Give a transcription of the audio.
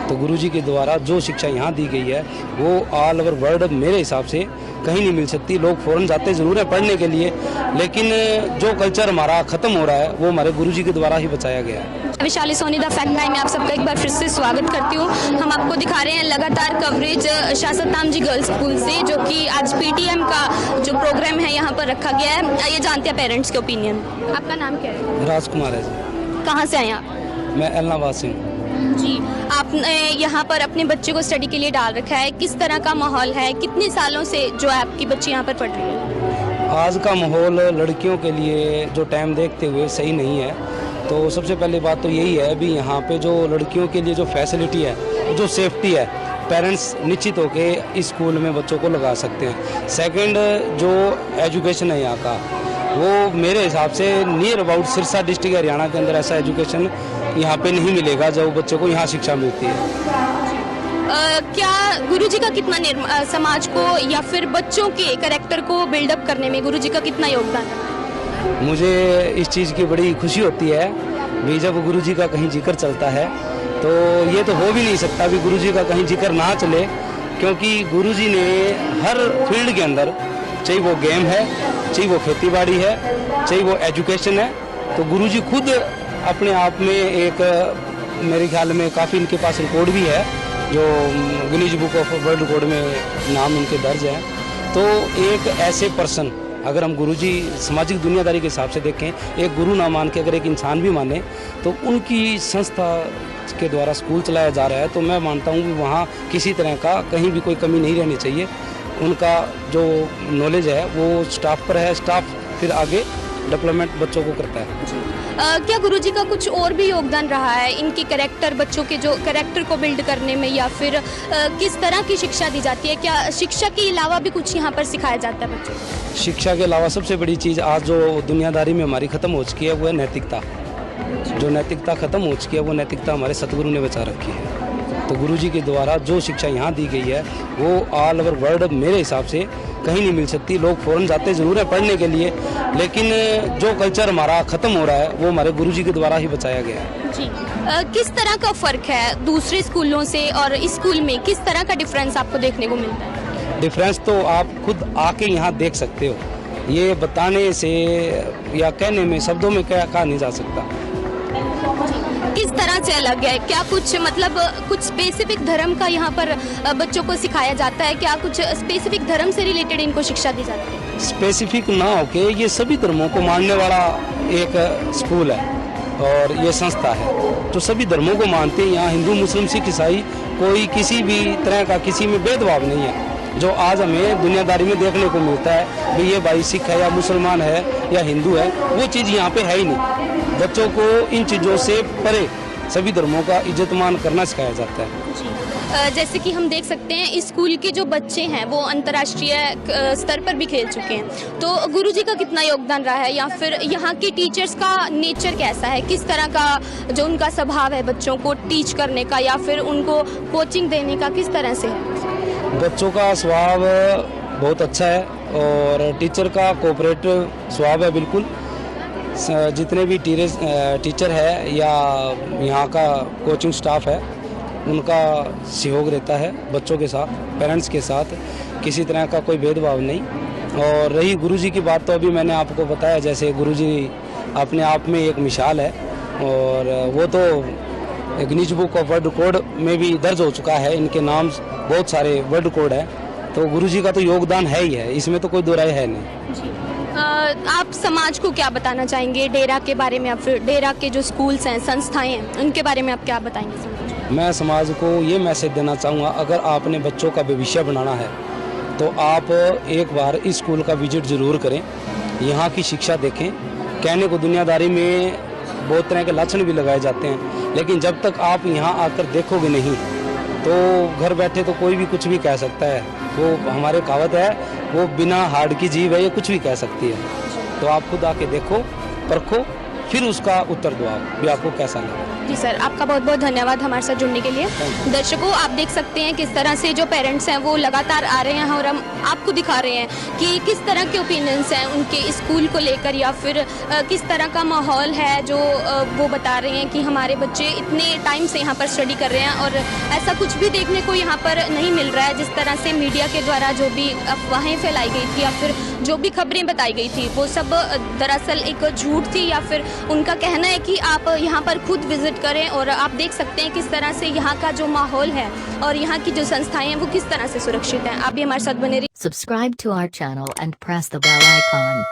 तो गुरुजी के द्वारा जो शिक्षा यहाँ दी गई है वो ऑल ओवर वर्ल्ड मेरे हिसाब से कहीं नहीं मिल सकती। लोग फॉरेन जाते ज़रूर हैं पढ़ने के लिए, लेकिन जो कल्चर हमारा ख़त्म हो रहा है वो हमारे गुरुजी के द्वारा ही बचाया गया है। Vaishali Soni the fact time में आप सबका एक बार फिर से स्वागत करती हूँ। हम आपको दिखा रहे हैं लगातार coverage Shah Satnam ji girls school से, जो कि आज पीटीएम का जो प्रोग्राम है यहाँ पर रखा गया है। ये जानते हैं पेरेंट्स के ओपिनियन। आपका नाम क्या है? राजकुमार है जी। कहाँ से आए आप? मैं एलनाबाद से हूँ जी। आपने यहाँ पर अपने बच्चे को स्टडी के लिए डाल रखा है, किस तरह का माहौल है? कितने सालों से जो है आपकी बच्ची यहाँ पर पढ़ रही है? आज का माहौल लड़कियों के लिए जो टाइम देखते हुए सही नहीं है। तो सबसे पहली बात तो यही है भी यहाँ पे जो लड़कियों के लिए जो फैसिलिटी है, जो सेफ्टी है, पेरेंट्स निश्चित होके इस स्कूल में बच्चों को लगा सकते हैं। सेकंड, जो एजुकेशन है यहाँ का, वो मेरे हिसाब से near about Sirsa district Haryana के अंदर ऐसा एजुकेशन यहाँ पे नहीं मिलेगा जो बच्चों को यहाँ शिक्षा मिलती है। क्या गुरुजी का कितना समाज को या फिर बच्चों के कैरेक्टर को बिल्डअप करने में गुरुजी का कितना योगदान है? मुझे इस चीज़ की बड़ी खुशी होती है भी जब गुरुजी का कहीं जिक्र चलता है, तो ये तो हो भी नहीं सकता भी गुरुजी का कहीं जिक्र ना चले, क्योंकि गुरुजी ने हर फील्ड के अंदर, चाहे वो गेम है, चाहे वो खेतीबाड़ी है, चाहे वो एजुकेशन है, तो गुरुजी खुद अपने आप में एक, मेरे ख्याल में काफ़ी इनके पास रिकॉर्ड भी है जो Guinness book of world record में नाम इनके दर्ज है। तो एक ऐसे पर्सन, अगर हम गुरुजी सामाजिक दुनियादारी के हिसाब से देखें, एक गुरु ना मान के अगर एक इंसान भी माने, तो उनकी संस्था के द्वारा स्कूल चलाया जा रहा है, तो मैं मानता हूँ कि वहाँ किसी तरह का कहीं भी कोई कमी नहीं रहनी चाहिए। उनका जो नॉलेज है वो स्टाफ पर है, स्टाफ फिर आगे डेवलपमेंट बच्चों को करता है। क्या गुरुजी का कुछ और भी योगदान रहा है इनके कैरेक्टर, बच्चों के जो कैरेक्टर को बिल्ड करने में, या फिर किस तरह की शिक्षा दी जाती है? क्या शिक्षा के अलावा भी कुछ यहाँ पर सिखाया जाता है बच्चों को? शिक्षा के अलावा सबसे बड़ी चीज़ आज जो दुनियादारी में हमारी ख़त्म हो चुकी है वो है नैतिकता। जो नैतिकता ख़त्म हो चुकी है वो नैतिकता हमारे सतगुरु ने बचा रखी है। तो गुरुजी के द्वारा जो शिक्षा यहाँ दी गई है वो ऑल ओवर वर्ल्ड मेरे हिसाब से कहीं नहीं मिल सकती। लोग फॉरेन जाते ज़रूर हैं पढ़ने के लिए, लेकिन जो कल्चर हमारा ख़त्म हो रहा है वो हमारे गुरुजी के द्वारा ही बचाया गया है। जी। किस तरह का फ़र्क है दूसरे स्कूलों से और इस स्कूल में? किस तरह का डिफरेंस आपको देखने को मिलता है? डिफरेंस तो आप खुद आके यहाँ देख सकते हो, ये बताने से या कहने में, शब्दों में कहा नहीं जा सकता। किस तरह से अलग है? क्या कुछ मतलब कुछ स्पेसिफिक धर्म का यहाँ पर बच्चों को सिखाया जाता है? क्या कुछ स्पेसिफिक धर्म से रिलेटेड इनको शिक्षा दी जाती है? स्पेसिफिक ना होके ये सभी धर्मों को मानने वाला एक स्कूल है और ये संस्था है जो सभी धर्मों को मानते हैं। यहाँ हिंदू, मुस्लिम, सिख, ईसाई, कोई किसी भी तरह का किसी में भेदभाव नहीं है जो आज हमें दुनियादारी में देखने को मिलता है भी ये भाई सिख है या मुसलमान है या हिंदू है, वो चीज़ यहाँ पे है ही नहीं। बच्चों को इन चीज़ों से परे सभी धर्मों का इज्जतमान करना सिखाया जाता है। जैसे कि हम देख सकते हैं इस स्कूल के जो बच्चे हैं वो अंतर्राष्ट्रीय स्तर पर भी खेल चुके हैं, तो गुरुजी का कितना योगदान रहा है? या फिर यहाँ के टीचर्स का नेचर कैसा है? किस तरह का जो उनका स्वभाव है बच्चों को टीच करने का या फिर उनको कोचिंग देने का, किस तरह से है? बच्चों का स्वभाव बहुत अच्छा है और टीचर का कोऑपरेटिव स्वभाव है बिल्कुल। जितने भी टीचर है या यहाँ का कोचिंग स्टाफ है उनका सहयोग रहता है बच्चों के साथ, पेरेंट्स के साथ, किसी तरह का कोई भेदभाव नहीं। और रही गुरुजी की बात, तो अभी मैंने आपको बताया जैसे गुरुजी अपने आप में एक मिसाल है और वो तो Guinness book of world record में भी दर्ज हो चुका है। इनके नाम बहुत सारे वर्ल्ड रिकॉर्ड है, तो गुरुजी का तो योगदान है ही है, इसमें तो कोई दो राय है नहीं। आप समाज को क्या बताना चाहेंगे डेरा के बारे में, या फिर डेरा के जो स्कूल्स हैं, संस्थाएं हैं, उनके बारे में आप क्या बताएंगे? मैं समाज को ये मैसेज देना चाहूँगा, अगर आपने बच्चों का भविष्य बनाना है तो आप एक बार इस स्कूल का विजिट ज़रूर करें, यहाँ की शिक्षा देखें। कहने को दुनियादारी में बहुत तरह के लक्षण भी लगाए जाते हैं, लेकिन जब तक आप यहाँ आकर देखोगे नहीं तो घर बैठे तो कोई भी कुछ भी कह सकता है। वो हमारे कहावत है, वो बिना हाड़ की जीव है, ये कुछ भी कह सकती है। तो आप खुद आके देखो, परखो, फिर उसका उत्तर दो आप भी, आपको कैसा लगा। जी सर, आपका बहुत बहुत धन्यवाद हमारे साथ जुड़ने के लिए। दर्शकों, आप देख सकते हैं किस तरह से जो पेरेंट्स हैं वो लगातार आ रहे हैं और हम आपको दिखा रहे हैं कि किस तरह के ओपिनियंस हैं उनके स्कूल को लेकर, या फिर किस तरह का माहौल है जो वो बता रहे हैं कि हमारे बच्चे इतने टाइम से यहाँ पर स्टडी कर रहे हैं और ऐसा कुछ भी देखने को यहाँ पर नहीं मिल रहा है। जिस तरह से मीडिया के द्वारा जो भी अफवाहें फैलाई गई थी या फिर जो भी खबरें बताई गई थी वो सब दरअसल एक झूठ थी, या फिर उनका कहना है कि आप यहाँ पर खुद विजिट करें और आप देख सकते हैं किस तरह से यहाँ का जो माहौल है और यहाँ की जो संस्थाएं हैं वो किस तरह से सुरक्षित हैं। आप भी हमारे साथ बने रहिए। Subscribe to our channel and press the bell icon.